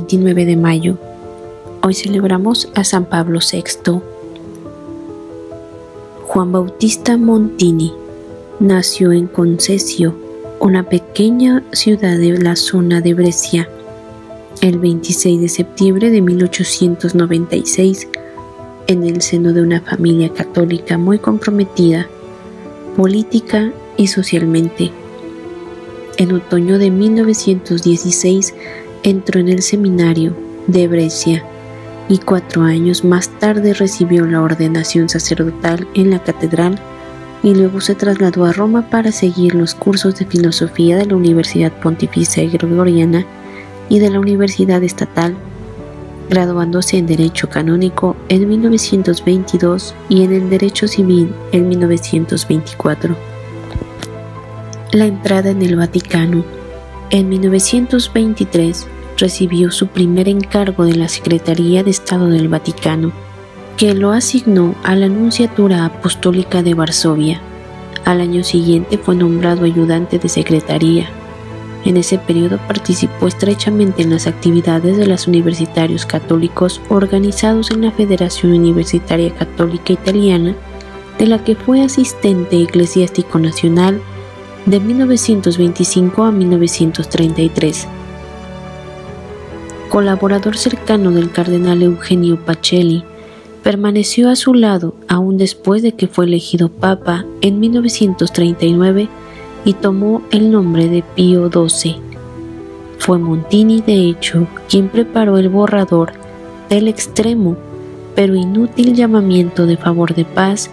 29 de mayo. Hoy celebramos a San Pablo VI. Juan Bautista Montini nació en Concesio, una pequeña ciudad de la zona de Brescia, el 26 de septiembre de 1896, en el seno de una familia católica muy comprometida, política y socialmente. En otoño de 1916 entró en el seminario de Brescia y 4 años más tarde recibió la ordenación sacerdotal en la catedral y luego se trasladó a Roma para seguir los cursos de filosofía de la Universidad Pontificia Gregoriana y de la Universidad Estatal, graduándose en Derecho Canónico en 1922 y en el Derecho Civil en 1924. La entrada en el Vaticano. En 1923 recibió su primer encargo de la Secretaría de Estado del Vaticano, que lo asignó a la Nunciatura Apostólica de Varsovia. Al año siguiente fue nombrado ayudante de secretaría. En ese periodo participó estrechamente en las actividades de los universitarios católicos organizados en la Federación Universitaria Católica Italiana, de la que fue asistente eclesiástico nacional de 1925 a 1933. Colaborador cercano del cardenal Eugenio Pacelli, permaneció a su lado aún después de que fue elegido papa en 1939 y tomó el nombre de Pío XII. Fue Montini, de hecho, quien preparó el borrador del extremo pero inútil llamamiento de favor de paz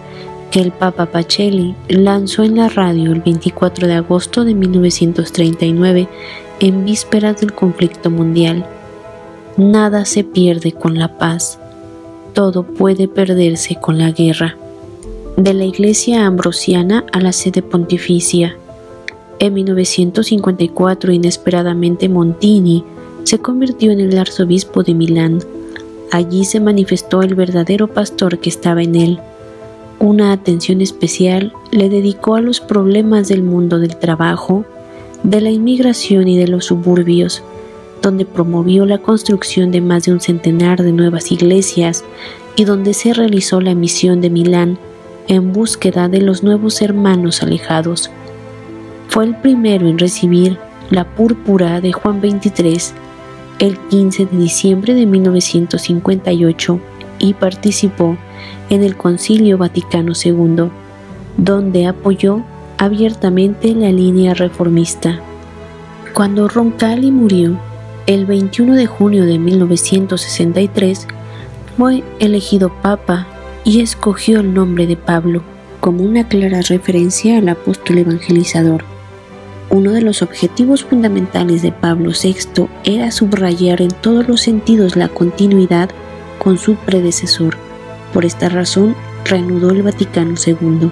que el Papa Pacelli lanzó en la radio el 24 de agosto de 1939 en vísperas del conflicto mundial. Nada se pierde con la paz, todo puede perderse con la guerra. De la Iglesia Ambrosiana a la sede pontificia. En 1954, inesperadamente, Montini se convirtió en el arzobispo de Milán. Allí se manifestó el verdadero pastor que estaba en él. Una atención especial le dedicó a los problemas del mundo del trabajo, de la inmigración y de los suburbios, donde promovió la construcción de más de 100 de nuevas iglesias y donde se realizó la misión de Milán en búsqueda de los nuevos hermanos alejados. Fue el primero en recibir la púrpura de Juan XXIII el 15 de diciembre de 1958 y participó en el Concilio Vaticano II, donde apoyó abiertamente la línea reformista. Cuando Roncalli murió, el 21 de junio de 1963, fue elegido papa y escogió el nombre de Pablo como una clara referencia al apóstol evangelizador. Uno de los objetivos fundamentales de Pablo VI era subrayar en todos los sentidos la continuidad con su predecesor. Por esta razón, reanudó el Vaticano II,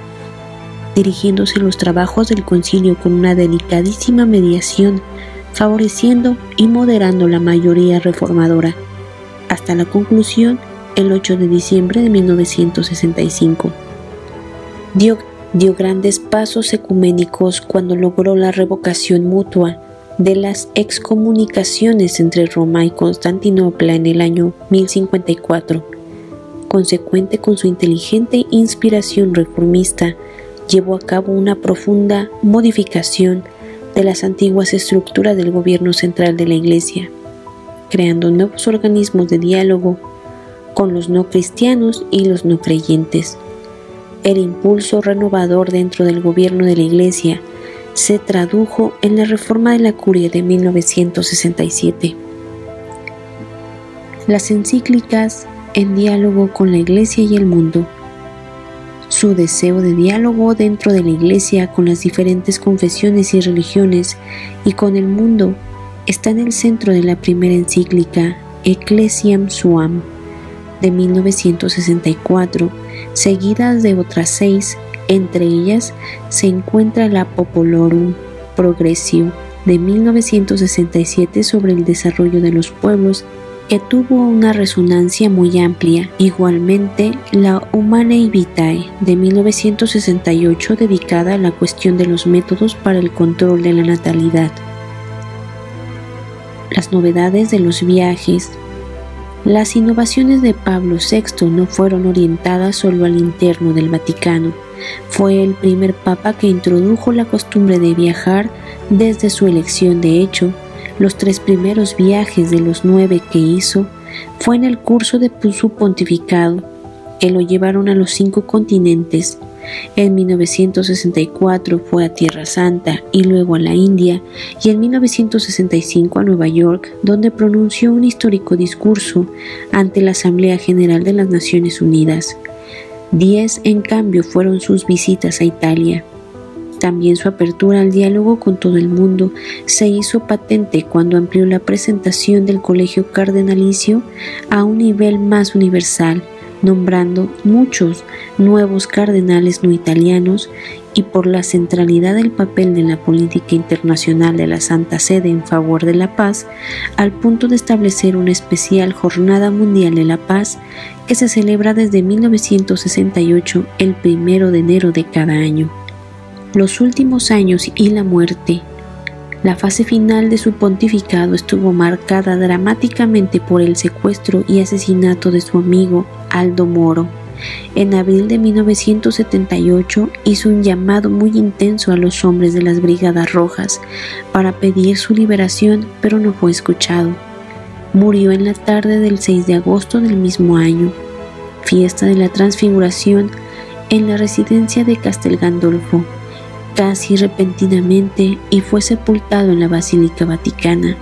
dirigiéndose los trabajos del concilio con una delicadísima mediación, favoreciendo y moderando la mayoría reformadora, hasta la conclusión el 8 de diciembre de 1965. Dio grandes pasos ecuménicos cuando logró la revocación mutua de las excomunicaciones entre Roma y Constantinopla en el año 1054. Consecuente con su inteligente inspiración reformista, llevó a cabo una profunda modificación de las antiguas estructuras del gobierno central de la Iglesia, creando nuevos organismos de diálogo con los no cristianos y los no creyentes. El impulso renovador dentro del gobierno de la Iglesia se tradujo en la reforma de la Curia de 1967. Las encíclicas en diálogo con la Iglesia y el mundo. Su deseo de diálogo dentro de la Iglesia con las diferentes confesiones y religiones y con el mundo está en el centro de la primera encíclica Ecclesiam Suam de 1964, seguidas de otras 6, entre ellas se encuentra la Popolorum Progressio de 1967 sobre el desarrollo de los pueblos, que tuvo una resonancia muy amplia. Igualmente, la Humanae Vitae de 1968, dedicada a la cuestión de los métodos para el control de la natalidad. Las novedades de los viajes. Las innovaciones de Pablo VI no fueron orientadas solo al interno del Vaticano. Fue el primer papa que introdujo la costumbre de viajar desde su elección. De hecho, los 3 primeros viajes de los 9 que hizo fue en el curso de su pontificado, que lo llevaron a los 5 continentes. En 1964 fue a Tierra Santa y luego a la India, y en 1965 a Nueva York, donde pronunció un histórico discurso ante la Asamblea General de las Naciones Unidas. 10, en cambio, fueron sus visitas a Italia. También su apertura al diálogo con todo el mundo se hizo patente cuando amplió la presentación del colegio cardenalicio a un nivel más universal, nombrando muchos nuevos cardenales no italianos, y por la centralidad del papel de la política internacional de la Santa Sede en favor de la paz, al punto de establecer una especial Jornada Mundial de la Paz que se celebra desde 1968 el 1 de enero de cada año. Los últimos años y la muerte. La fase final de su pontificado estuvo marcada dramáticamente por el secuestro y asesinato de su amigo Aldo Moro. En abril de 1978 hizo un llamado muy intenso a los hombres de las Brigadas Rojas para pedir su liberación, pero no fue escuchado. Murió en la tarde del 6 de agosto del mismo año, fiesta de la Transfiguración, en la residencia de Castel Gandolfo, casi repentinamente, y fue sepultado en la Basílica Vaticana.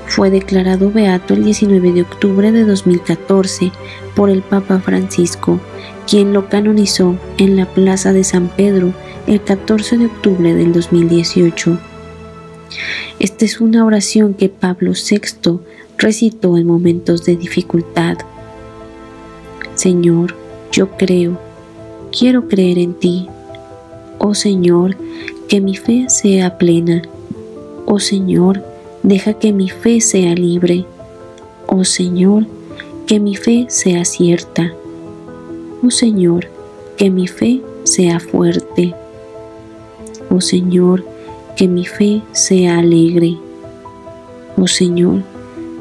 Fue declarado beato el 19 de octubre de 2014 por el Papa Francisco, quien lo canonizó en la Plaza de San Pedro el 14 de octubre del 2018. Esta es una oración que Pablo VI recitó en momentos de dificultad. Señor, yo creo, quiero creer en ti. Oh Señor, que mi fe sea plena. Oh Señor, deja que mi fe sea libre. Oh Señor, que mi fe sea cierta. Oh Señor, que mi fe sea fuerte. Oh Señor, que mi fe sea alegre. Oh Señor,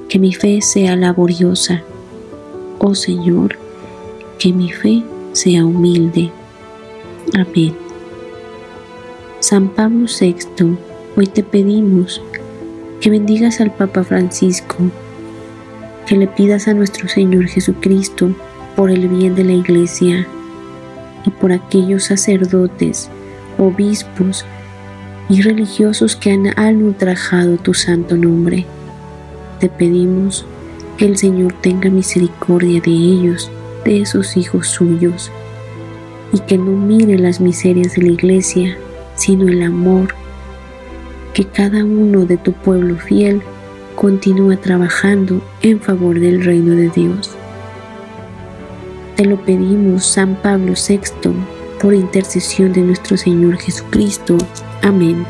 que mi fe sea laboriosa. Oh Señor, que mi fe sea humilde. Amén. San Pablo VI, hoy te pedimos que bendigas al Papa Francisco, que le pidas a nuestro Señor Jesucristo por el bien de la Iglesia y por aquellos sacerdotes, obispos y religiosos que han ultrajado tu santo nombre. Te pedimos que el Señor tenga misericordia de ellos, de esos hijos suyos, y que no mire las miserias de la Iglesia, sino el amor, que cada uno de tu pueblo fiel continúa trabajando en favor del reino de Dios. Te lo pedimos, San Pablo VI, por intercesión de nuestro Señor Jesucristo. Amén.